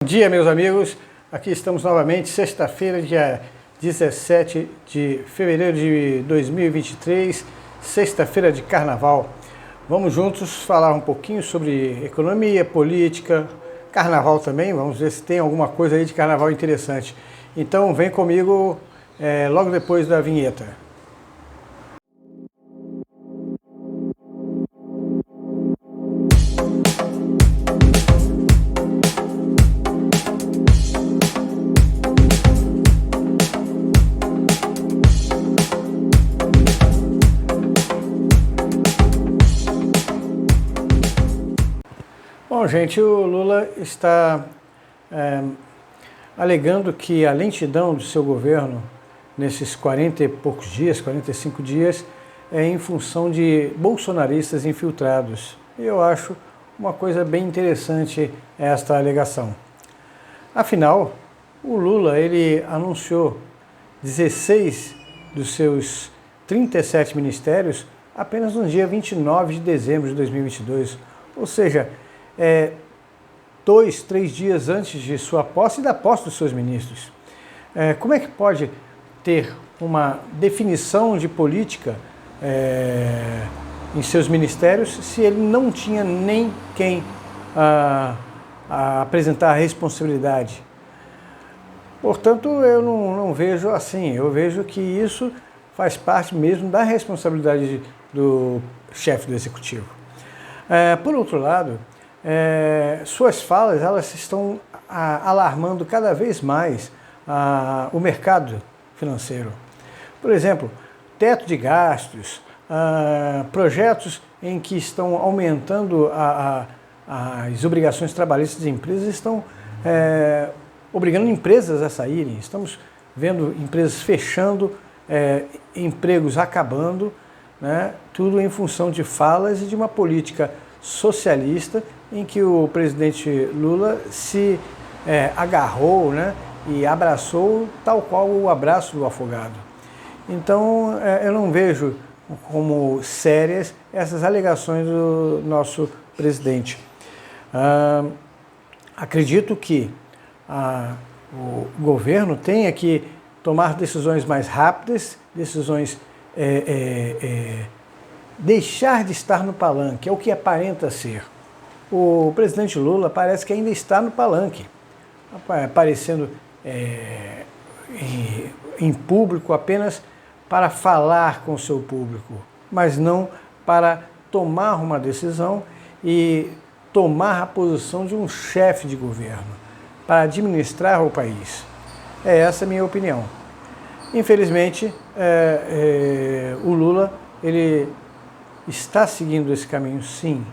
Bom dia, meus amigos. Aqui estamos novamente, sexta-feira, dia 17 de fevereiro de 2023, sexta-feira de carnaval. Vamos juntos falar um pouquinho sobre economia, política, carnaval também. Vamos ver se tem alguma coisa aí de carnaval interessante. Então vem comigo logo depois da vinheta. Bom, gente, o Lula está alegando que a lentidão do seu governo nesses 40 e poucos dias, 45 dias, é em função de bolsonaristas infiltrados. E eu acho uma coisa bem interessante esta alegação. Afinal, o Lula, ele anunciou 16 dos seus 37 ministérios apenas no dia 29 de dezembro de 2022, ou seja, 2, 3 dias antes de sua posse e da posse dos seus ministros. Como é que pode ter uma definição de política em seus ministérios se ele não tinha nem quem apresentar a responsabilidade? Portanto, eu não vejo assim, eu vejo que isso faz parte mesmo da responsabilidade do chefe do executivo. Por outro lado, suas falas elas estão alarmando cada vez mais o mercado financeiro. Por exemplo, teto de gastos, projetos em que estão aumentando as obrigações trabalhistas de empresas, estão obrigando empresas a saírem. Estamos vendo empresas fechando, empregos acabando, né? Tudo em função de falas e de uma política socialista em que o presidente Lula se agarrou, né, e abraçou tal qual o abraço do afogado. Então, eu não vejo como sérias essas alegações do nosso presidente. Acredito que o governo tenha que tomar decisões mais rápidas, decisões deixar de estar no palanque, é o que aparenta ser. O presidente Lula parece que ainda está no palanque, aparecendo em público apenas para falar com o seu público, mas não para tomar uma decisão e tomar a posição de um chefe de governo, para administrar o país. É essa a minha opinião. Infelizmente, o Lula, ele está seguindo esse caminho, sim.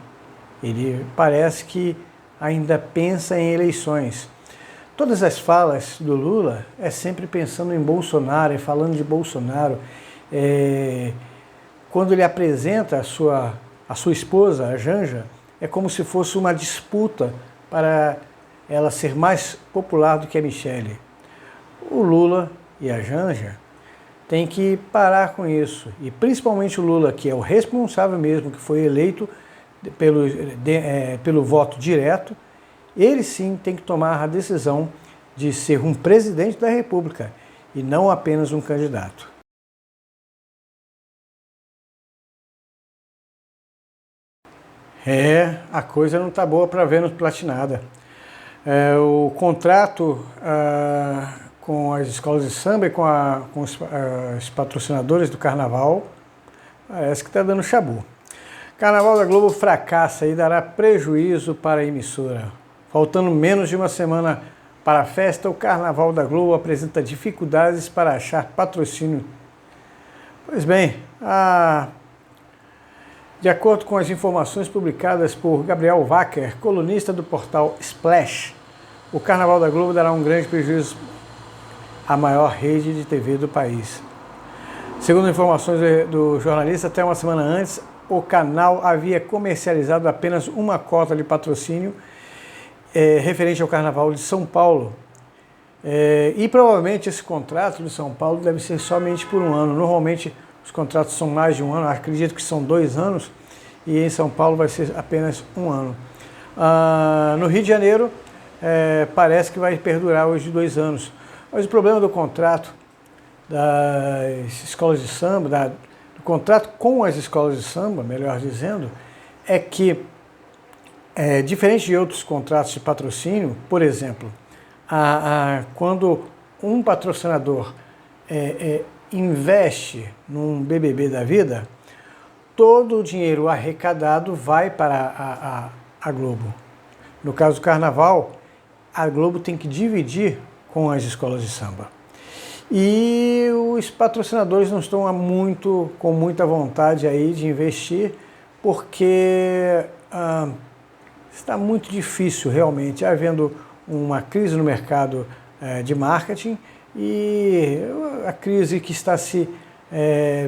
Ele parece que ainda pensa em eleições. Todas as falas do Lula é sempre pensando em Bolsonaro e falando de Bolsonaro. Quando ele apresenta a sua esposa, a Janja, é como se fosse uma disputa para ela ser mais popular do que a Michele. O Lula e a Janja têm que parar com isso. E principalmente o Lula, que é o responsável mesmo, que foi eleito pelo voto direto, ele sim tem que tomar a decisão de ser um presidente da República e não apenas um candidato. A coisa não está boa para Vênus platinada. O contrato com as escolas de samba e com os patrocinadores do carnaval parece que está dando chabu. Carnaval da Globo fracassa e dará prejuízo para a emissora. Faltando menos de uma semana para a festa, o Carnaval da Globo apresenta dificuldades para achar patrocínio. Pois bem, de acordo com as informações publicadas por Gabriel Wacker, colunista do portal Splash, o Carnaval da Globo dará um grande prejuízo à maior rede de TV do país. Segundo informações do jornalista, até uma semana antes, o canal havia comercializado apenas uma cota de patrocínio referente ao Carnaval de São Paulo. E provavelmente esse contrato de São Paulo deve ser somente por um ano. Normalmente os contratos são mais de um ano, acredito que são 2 anos, e em São Paulo vai ser apenas um ano. No Rio de Janeiro, parece que vai perdurar hoje de 2 anos. Mas o problema do contrato das escolas de samba, do contrato com as escolas de samba, melhor dizendo, é que, diferente de outros contratos de patrocínio, por exemplo, quando um patrocinador investe num BBB da vida, todo o dinheiro arrecadado vai para a Globo. No caso do Carnaval, a Globo tem que dividir com as escolas de samba. E os patrocinadores não estão com muita vontade aí de investir, porque está muito difícil realmente, havendo uma crise no mercado de marketing e a crise que está se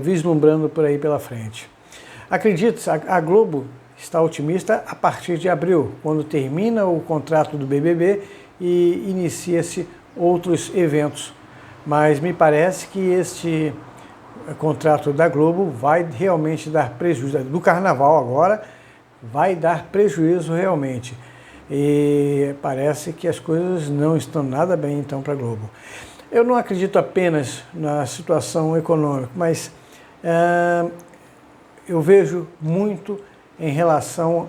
vislumbrando por aí pela frente. Acredito, a Globo está otimista a partir de abril, quando termina o contrato do BBB e inicia-se outros eventos. Mas me parece que este contrato da Globo vai realmente dar prejuízo, do Carnaval agora, vai dar prejuízo realmente. E parece que as coisas não estão nada bem então para a Globo. Eu não acredito apenas na situação econômica, mas eu vejo muito em relação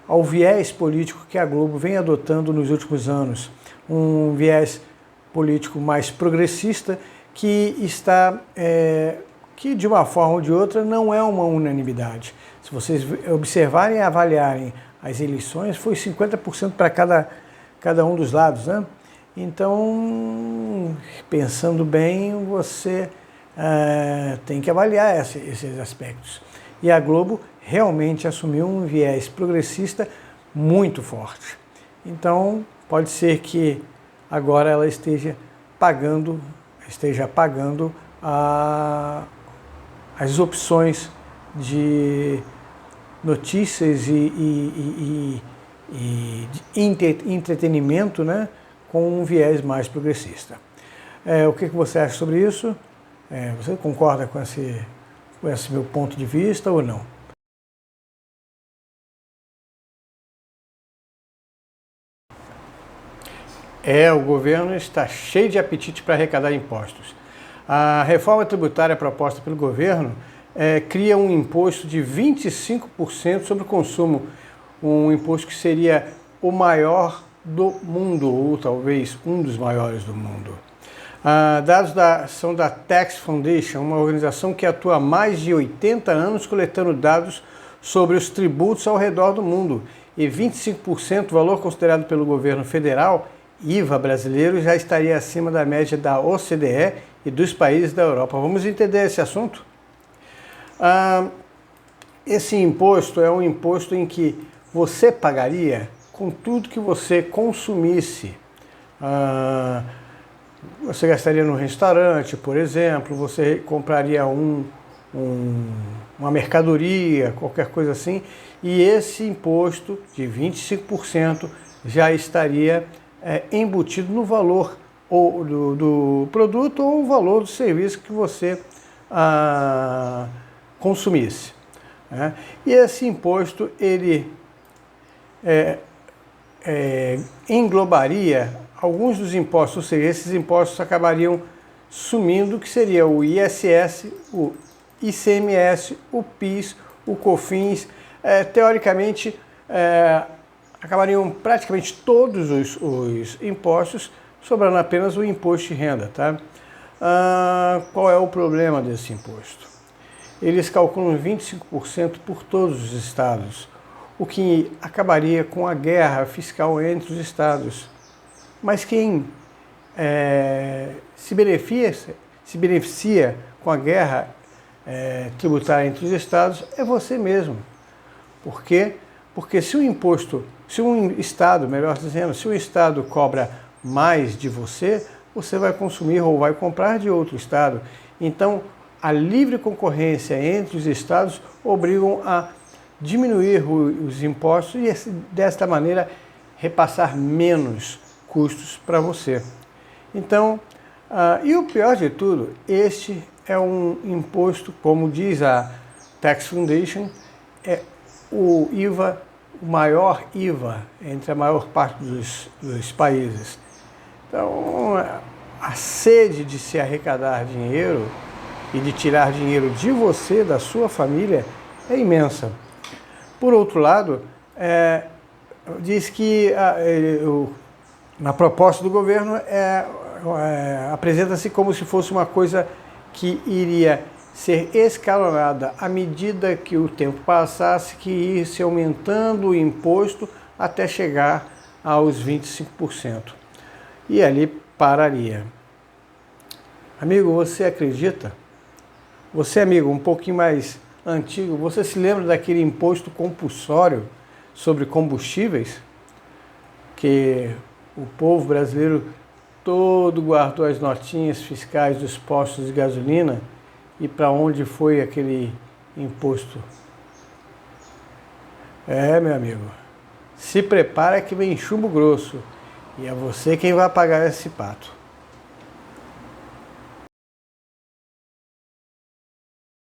ao viés político que a Globo vem adotando nos últimos anos. Um viés político mais progressista que que de uma forma ou de outra não é uma unanimidade. Se vocês observarem e avaliarem as eleições, foi 50% para cada um dos lados, né? Então, pensando bem, você tem que avaliar esses aspectos. E a Globo realmente assumiu um viés progressista muito forte. Então, pode ser que agora ela esteja pagando as opções de notícias e de entretenimento, né, com um viés mais progressista. O que você acha sobre isso? Você concorda com esse meu ponto de vista ou não? O governo está cheio de apetite para arrecadar impostos. A reforma tributária proposta pelo governo cria um imposto de 25% sobre o consumo, um imposto que seria o maior do mundo, ou talvez um dos maiores do mundo. Dados são da Tax Foundation, uma organização que atua há mais de 80 anos coletando dados sobre os tributos ao redor do mundo, e 25%, valor considerado pelo governo federal, IVA brasileiro, já estaria acima da média da OCDE e dos países da Europa. Vamos entender esse assunto? Esse imposto é um imposto em que você pagaria com tudo que você consumisse. Você gastaria no restaurante, por exemplo, você compraria uma mercadoria, qualquer coisa assim, e esse imposto de 25% já estaria embutido no valor ou do produto ou o valor do serviço que você consumisse. Né? E esse imposto, ele englobaria alguns dos impostos, ou seja, esses impostos acabariam sumindo, que seria o ISS, o ICMS, o PIS, o COFINS, teoricamente acabariam praticamente todos os impostos, sobrando apenas o imposto de renda. Tá? Qual é o problema desse imposto? Eles calculam 25% por todos os estados, o que acabaria com a guerra fiscal entre os estados. Mas quem se beneficia com a guerra tributária entre os estados é você mesmo. Por quê? Porque se um estado, melhor dizendo, se um estado cobra mais de você, você vai consumir ou vai comprar de outro estado. Então, a livre concorrência entre os estados obrigam a diminuir os impostos e, desta maneira, repassar menos custos para você. Então, e o pior de tudo, este é um imposto, como diz a Tax Foundation, o IVA, o maior IVA entre a maior parte dos países. Então, a sede de se arrecadar dinheiro e de tirar dinheiro de você, da sua família, é imensa. Por outro lado, diz que na proposta do governo apresenta-se como se fosse uma coisa que iria ser escalonada à medida que o tempo passasse, que ia se aumentando o imposto até chegar aos 25%. E ali pararia. Amigo, você acredita? Você, amigo, um pouquinho mais antigo, você se lembra daquele imposto compulsório sobre combustíveis? Que o povo brasileiro todo guardou as notinhas fiscais dos postos de gasolina. E para onde foi aquele imposto? Meu amigo, se prepara que vem chumbo grosso. E é você quem vai pagar esse pato.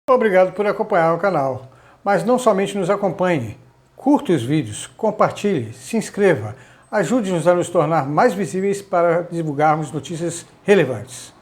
Obrigado por acompanhar o canal. Mas não somente nos acompanhe, curta os vídeos, compartilhe, se inscreva, ajude-nos a nos tornar mais visíveis para divulgarmos notícias relevantes.